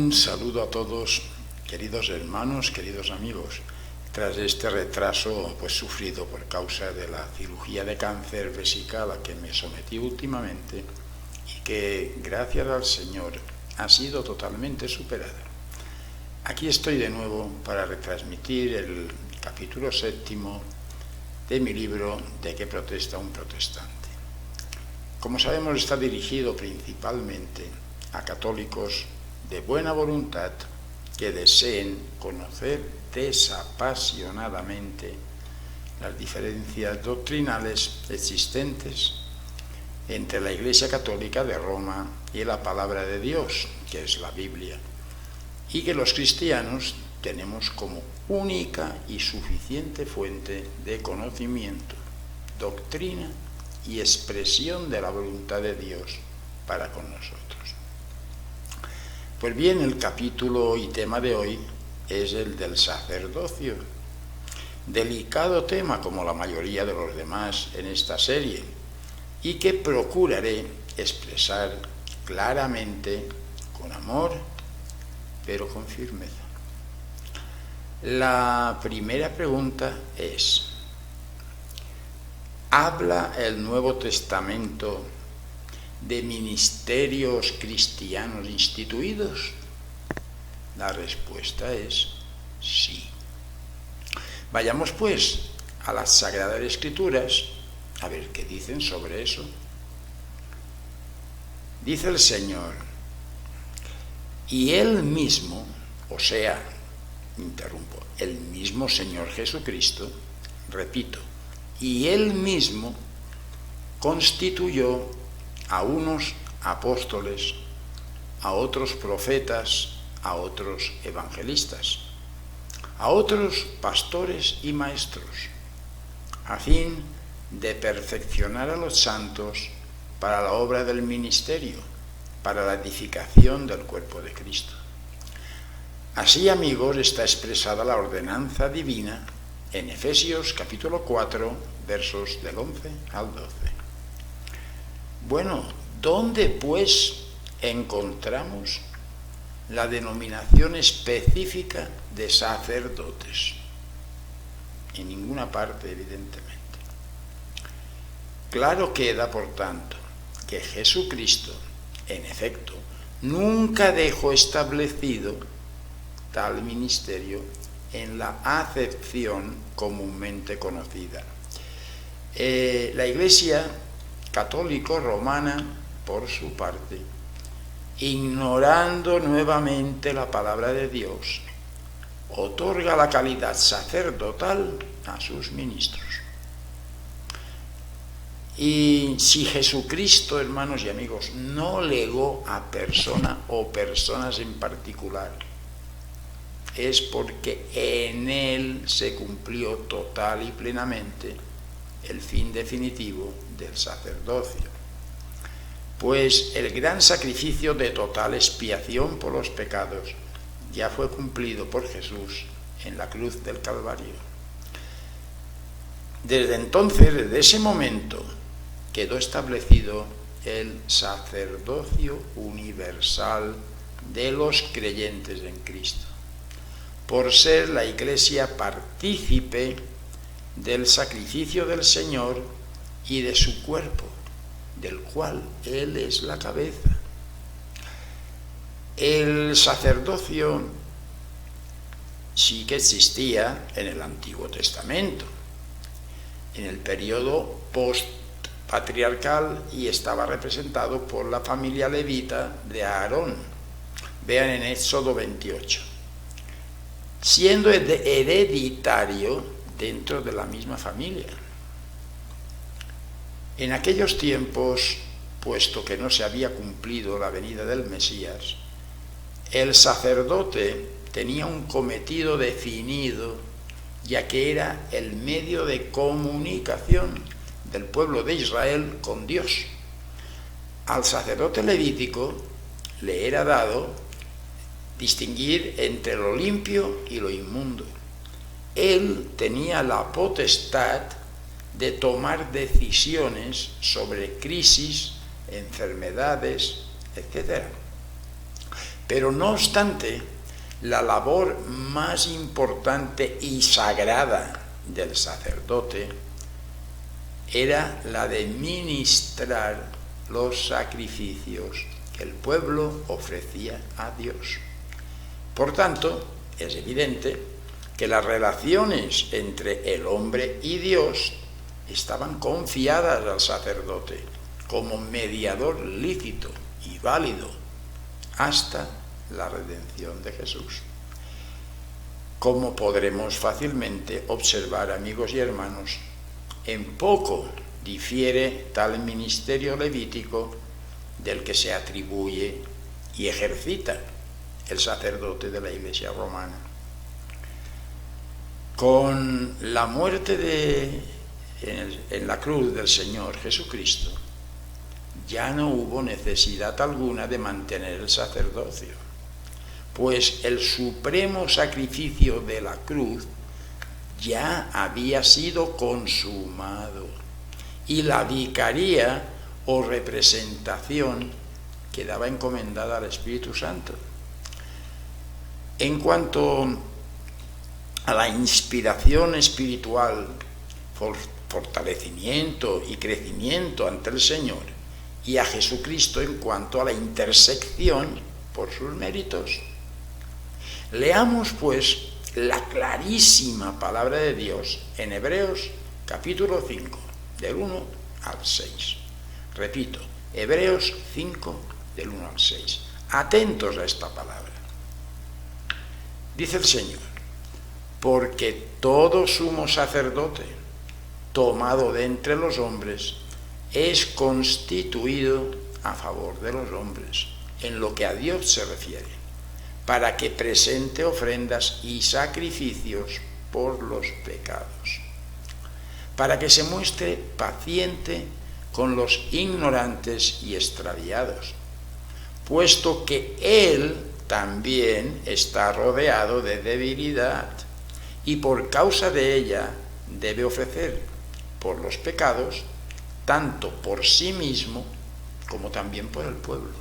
Un saludo a todos, queridos hermanos, queridos amigos. Tras este retraso sufrido por causa de la cirugía de cáncer vesical a que me sometí últimamente y que, gracias al Señor, ha sido totalmente superada. Aquí estoy de nuevo para retransmitir el capítulo 7 de mi libro ¿De qué protesta un protestante? Como sabemos, está dirigido principalmente a católicos de buena voluntad que deseen conocer desapasionadamente las diferencias doctrinales existentes entre la Iglesia Católica de Roma y la Palabra de Dios, que es la Biblia, y que los cristianos tenemos como única y suficiente fuente de conocimiento, doctrina y expresión de la voluntad de Dios para con nosotros. Pues bien, el capítulo y tema de hoy es el del sacerdocio. Delicado tema como la mayoría de los demás en esta serie, y que procuraré expresar claramente, con amor, pero con firmeza. La primera pregunta es: ¿habla el Nuevo Testamento de ministerios cristianos instituidos? La respuesta es sí. Vayamos pues a las Sagradas Escrituras a ver qué dicen sobre eso. Dice el Señor: y Él mismo, o sea, el mismo Señor Jesucristo, repito, y Él mismo constituyó a unos apóstoles, a otros profetas, a otros evangelistas, a otros pastores y maestros, a fin de perfeccionar a los santos para la obra del ministerio, para la edificación del cuerpo de Cristo. Así, amigos, está expresada la ordenanza divina en Efesios capítulo 4, versos del 11 al 12. Bueno, ¿dónde pues encontramos la denominación específica de sacerdotes? En ninguna parte, evidentemente. Claro queda, por tanto, que Jesucristo, en efecto, nunca dejó establecido tal ministerio en la acepción comúnmente conocida. La Iglesia católico-romana, por su parte, ignorando nuevamente la palabra de Dios, otorga la calidad sacerdotal a sus ministros. Y si Jesucristo, hermanos y amigos, no legó a persona o personas en particular, es porque en Él se cumplió total y plenamente el fin definitivo del sacerdocio. Pues el gran sacrificio de total expiación por los pecados ya fue cumplido por Jesús en la cruz del Calvario. Desde entonces, desde ese momento, quedó establecido el sacerdocio universal de los creyentes en Cristo, por ser la Iglesia partícipe del sacrificio del Señor y de su cuerpo, del cual Él es la cabeza. El sacerdocio sí que existía en el Antiguo Testamento, en el periodo post-patriarcal, y estaba representado por la familia levita de Aarón. Vean en Éxodo 28. Siendo hereditario dentro de la misma familia. En aquellos tiempos, puesto que no se había cumplido la venida del Mesías, el sacerdote tenía un cometido definido, ya que era el medio de comunicación del pueblo de Israel con Dios. Al sacerdote levítico le era dado distinguir entre lo limpio y lo inmundo. Él tenía la potestad de tomar decisiones sobre crisis, enfermedades, etc. Pero no obstante, la labor más importante y sagrada del sacerdote era la de ministrar los sacrificios que el pueblo ofrecía a Dios. Por tanto, es evidente que las relaciones entre el hombre y Dios estaban confiadas al sacerdote como mediador lícito y válido hasta la redención de Jesús. Como podremos fácilmente observar, amigos y hermanos, en poco difiere tal ministerio levítico del que se atribuye y ejercita el sacerdote de la Iglesia romana. Con la muerte en la cruz del Señor Jesucristo, ya no hubo necesidad alguna de mantener el sacerdocio, pues el supremo sacrificio de la cruz ya había sido consumado y la vicaría o representación quedaba encomendada al Espíritu Santo. En cuanto a la inspiración espiritual, fortalecimiento y crecimiento ante el Señor, y a Jesucristo en cuanto a la intersección por sus méritos, leamos pues la clarísima palabra de Dios en Hebreos capítulo 5, del 1 al 6. Repito, Hebreos 5, del 1 al 6. Atentos a esta palabra. Dice el Señor: porque todo sumo sacerdote, tomado de entre los hombres, es constituido a favor de los hombres, en lo que a Dios se refiere, para que presente ofrendas y sacrificios por los pecados, para que se muestre paciente con los ignorantes y extraviados, puesto que Él también está rodeado de debilidad, y por causa de ella debe ofrecer por los pecados, tanto por sí mismo como también por el pueblo.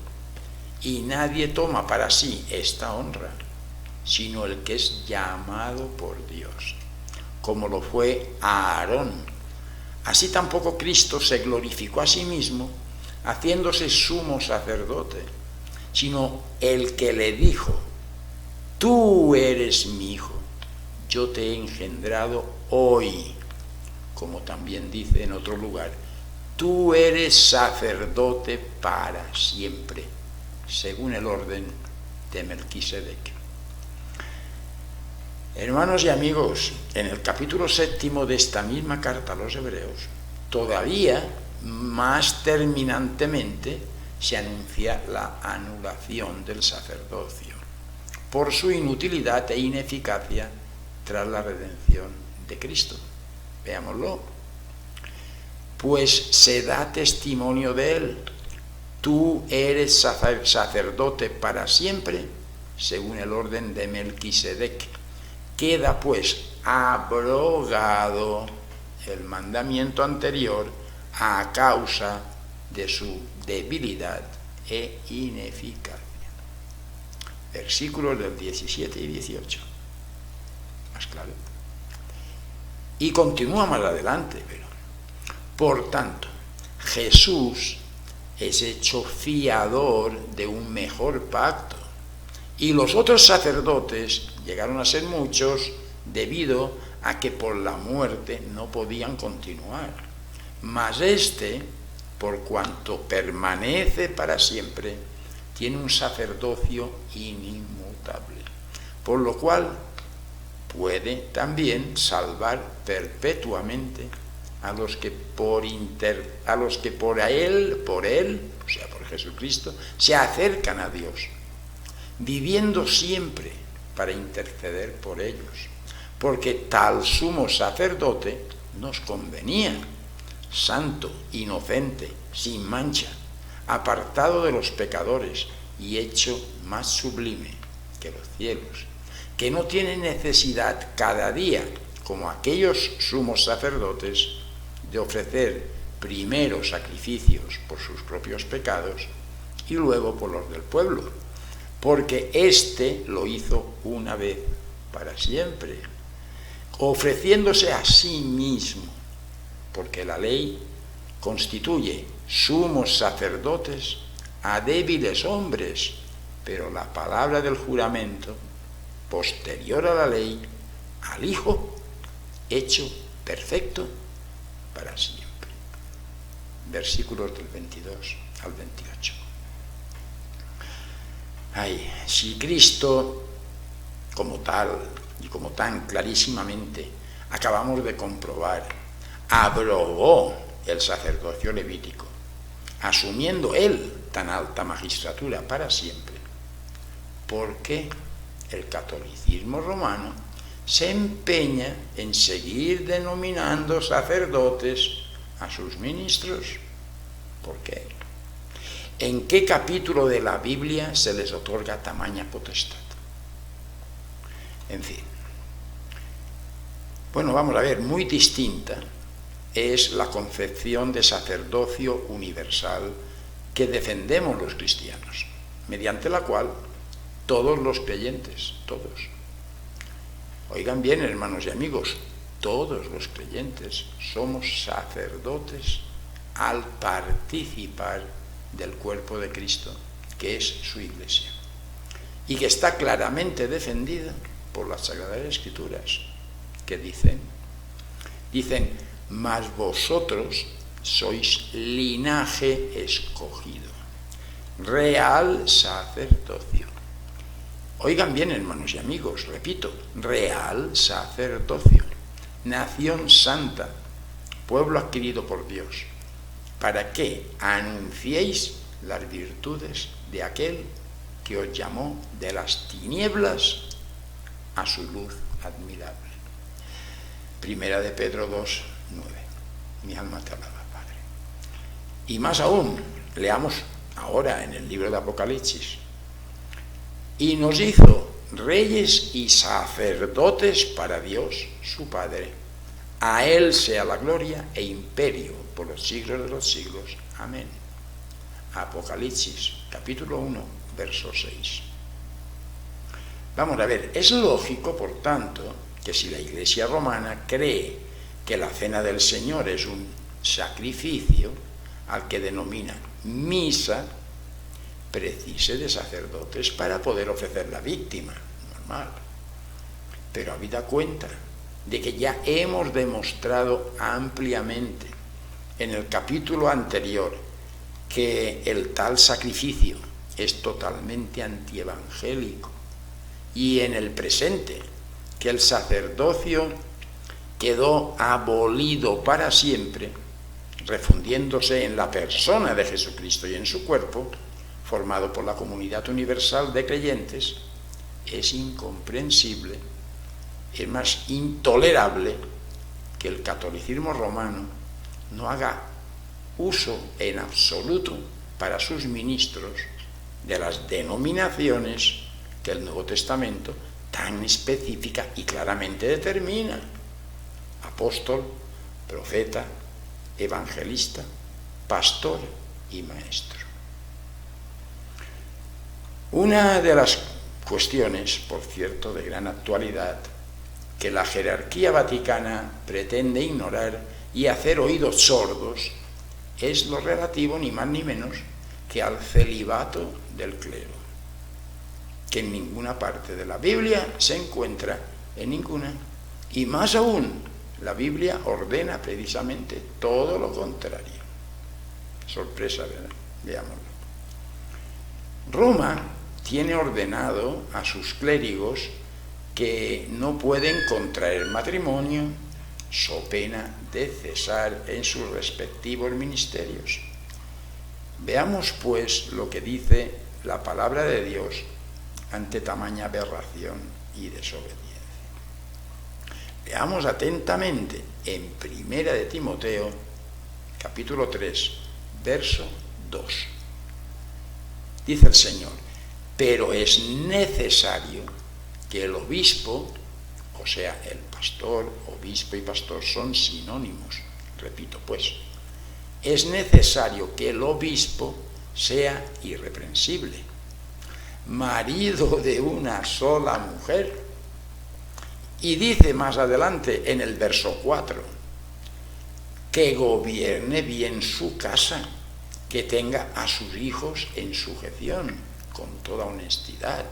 Y nadie toma para sí esta honra, sino el que es llamado por Dios, como lo fue Aarón. Así tampoco Cristo se glorificó a sí mismo, haciéndose sumo sacerdote, sino el que le dijo: tú eres mi hijo, yo te he engendrado hoy. Como también dice en otro lugar: tú eres sacerdote para siempre, según el orden de Melquisedec. Hermanos y amigos, en el capítulo 7 de esta misma carta a los Hebreos, todavía más terminantemente se anuncia la anulación del sacerdocio por su inutilidad e ineficacia tras la redención de Cristo. Veámoslo. Pues se da testimonio de él: tú eres sacerdote para siempre, según el orden de Melquisedec. Queda pues abrogado el mandamiento anterior a causa de su debilidad e ineficacia. Versículos del 17 y 18. Más claro. Y continúa más adelante, pero por tanto, Jesús es hecho fiador de un mejor pacto, y los otros sacerdotes llegaron a ser muchos debido a que por la muerte no podían continuar. Mas este, por cuanto permanece para siempre, tiene un sacerdocio inmutable, por lo cual puede también salvar perpetuamente a los que por él, o sea, por Jesucristo, se acercan a Dios, viviendo siempre para interceder por ellos, porque tal sumo sacerdote nos convenía, santo, inocente, sin mancha, apartado de los pecadores y hecho más sublime que los cielos, que no tiene necesidad cada día, como aquellos sumos sacerdotes, de ofrecer primero sacrificios por sus propios pecados y luego por los del pueblo, porque éste lo hizo una vez para siempre, ofreciéndose a sí mismo, porque la ley constituye sumos sacerdotes a débiles hombres, pero la palabra del juramento, posterior a la ley, al Hijo, hecho perfecto para siempre. Versículos del 22 al 28. Ay, si Cristo, como tal y como tan clarísimamente acabamos de comprobar, abrogó el sacerdocio levítico, asumiendo él tan alta magistratura para siempre, ¿por qué el catolicismo romano se empeña en seguir denominando sacerdotes a sus ministros? ¿Por qué? ¿En qué capítulo de la Biblia se les otorga tamaña potestad? En fin. Bueno, vamos a ver, muy distinta es la concepción de sacerdocio universal que defendemos los cristianos, mediante la cual todos los creyentes, todos, oigan bien, hermanos y amigos, todos los creyentes somos sacerdotes al participar del cuerpo de Cristo, que es su Iglesia, y que está claramente defendida por las Sagradas Escrituras, que dicen, mas vosotros sois linaje escogido, real sacerdocio. Oigan bien, hermanos y amigos, repito, real sacerdocio, nación santa, pueblo adquirido por Dios, para que anunciéis las virtudes de aquel que os llamó de las tinieblas a su luz admirable. Primera de Pedro 2, 9. Mi alma te alaba, Padre. Y más aún, leamos ahora en el libro de Apocalipsis. Y nos hizo reyes y sacerdotes para Dios, su Padre. A Él sea la gloria e imperio por los siglos de los siglos. Amén. Apocalipsis, capítulo 1, verso 6. Vamos a ver, es lógico, por tanto, que si la Iglesia romana cree que la cena del Señor es un sacrificio al que denomina misa, precise de sacerdotes para poder ofrecer la víctima, normal. Pero habida cuenta de que ya hemos demostrado ampliamente en el capítulo anterior que el tal sacrificio es totalmente antievangélico, y en el presente que el sacerdocio quedó abolido para siempre, refundiéndose en la persona de Jesucristo y en su cuerpo, formado por la comunidad universal de creyentes, es incomprensible, es más intolerable que el catolicismo romano no haga uso en absoluto para sus ministros de las denominaciones que el Nuevo Testamento tan específica y claramente determina: apóstol, profeta, evangelista, pastor y maestro. Una de las cuestiones, por cierto, de gran actualidad, que la jerarquía vaticana pretende ignorar y hacer oídos sordos, es lo relativo ni más ni menos que al celibato del clero, que en ninguna parte de la Biblia se encuentra, en ninguna, y más aún, la Biblia ordena precisamente todo lo contrario. Sorpresa, ¿verdad? Veámoslo. Roma tiene ordenado a sus clérigos que no pueden contraer matrimonio so pena de cesar en sus respectivos ministerios. Veamos pues lo que dice la palabra de Dios ante tamaña aberración y desobediencia. Veamos atentamente en Primera de Timoteo, capítulo 3, verso 2. Dice el Señor: pero es necesario que el obispo, o sea, el pastor, obispo y pastor son sinónimos, repito pues, es necesario que el obispo sea irreprensible, marido de una sola mujer. Y dice más adelante en el verso 4, que gobierne bien su casa, que tenga a sus hijos en sujeción, con toda honestidad.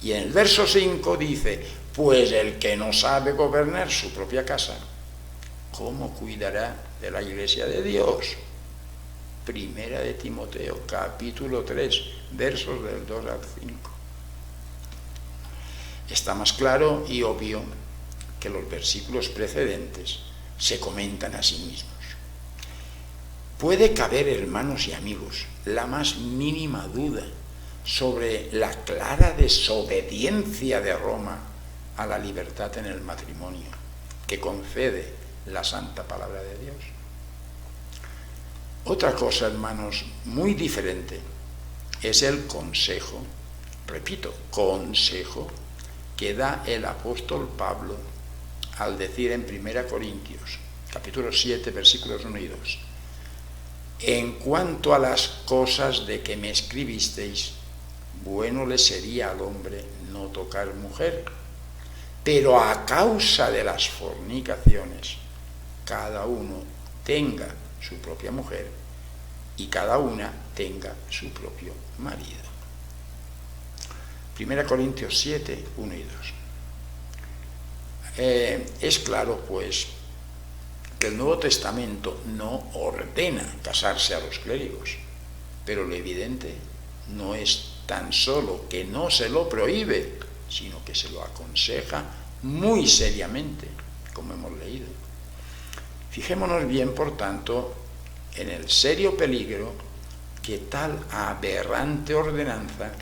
Y en el verso 5 dice, pues el que no sabe gobernar su propia casa, ¿cómo cuidará de la iglesia de Dios? Primera de Timoteo, capítulo 3, versos del 2 al 5. Está más claro y obvio que los versículos precedentes se comentan a sí mismos. Puede caber, hermanos y amigos, la más mínima duda sobre la clara desobediencia de Roma a la libertad en el matrimonio que concede la santa palabra de Dios. Otra cosa, hermanos, muy diferente es el consejo, repito, consejo que da el apóstol Pablo al decir en 1 Corintios, capítulo 7, versículos 1 y 2, en cuanto a las cosas de que me escribisteis, bueno le sería al hombre no tocar mujer, pero a causa de las fornicaciones, cada uno tenga su propia mujer y cada una tenga su propio marido. 1 Corintios 7, 1 y 2. Es claro, pues, que el Nuevo Testamento no ordena casarse a los clérigos, pero lo evidente no es tan solo que no se lo prohíbe, sino que se lo aconseja muy seriamente, como hemos leído. Fijémonos bien, por tanto, en el serio peligro que tal aberrante ordenanza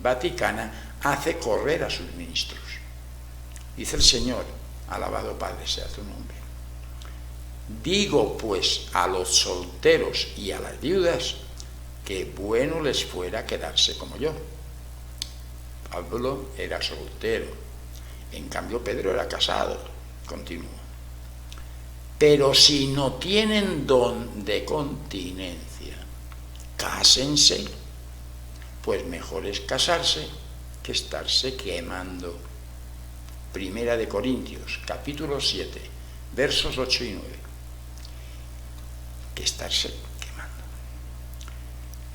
vaticana hace correr a sus ministros. Dice el Señor, alabado Padre sea tu nombre. Digo pues a los solteros y a las viudas que bueno les fuera quedarse como yo. Pablo era soltero, en cambio Pedro era casado. Continúo. Pero si no tienen don de continencia, cásense, pues mejor es casarse que estarse quemando. 1 Corintios, capítulo 7, versos 8 y 9. Que estarse quemando.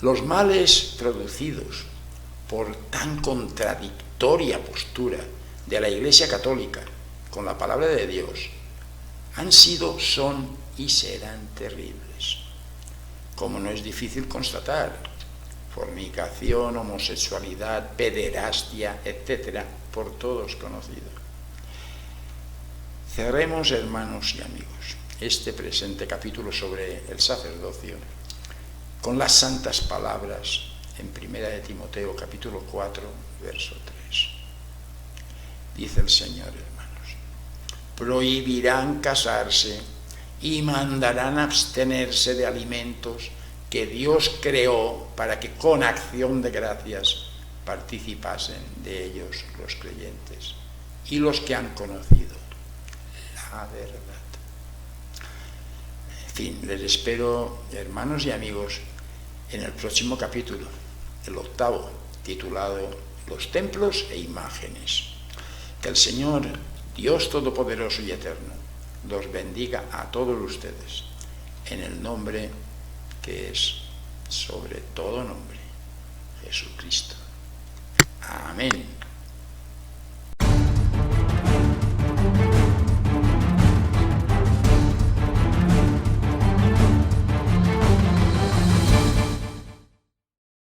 Los males producidos por tan contradictoria postura de la Iglesia Católica con la palabra de Dios han sido, son y serán terribles. Como no es difícil constatar, fornicación, homosexualidad, pederastia, etc., por todos conocido. Cerremos, hermanos y amigos, este presente capítulo sobre el sacerdocio con las santas palabras en 1 de Timoteo, capítulo 4, verso 3. Dice el Señor, hermanos, prohibirán casarse y mandarán abstenerse de alimentos que Dios creó para que con acción de gracias participasen de ellos los creyentes y los que han conocido la verdad. En fin, les espero, hermanos y amigos, en el próximo capítulo, el 8º, titulado Los templos e imágenes. Que el Señor, Dios Todopoderoso y Eterno, los bendiga a todos ustedes, en el nombre que es sobre todo nombre, Jesucristo. Amén.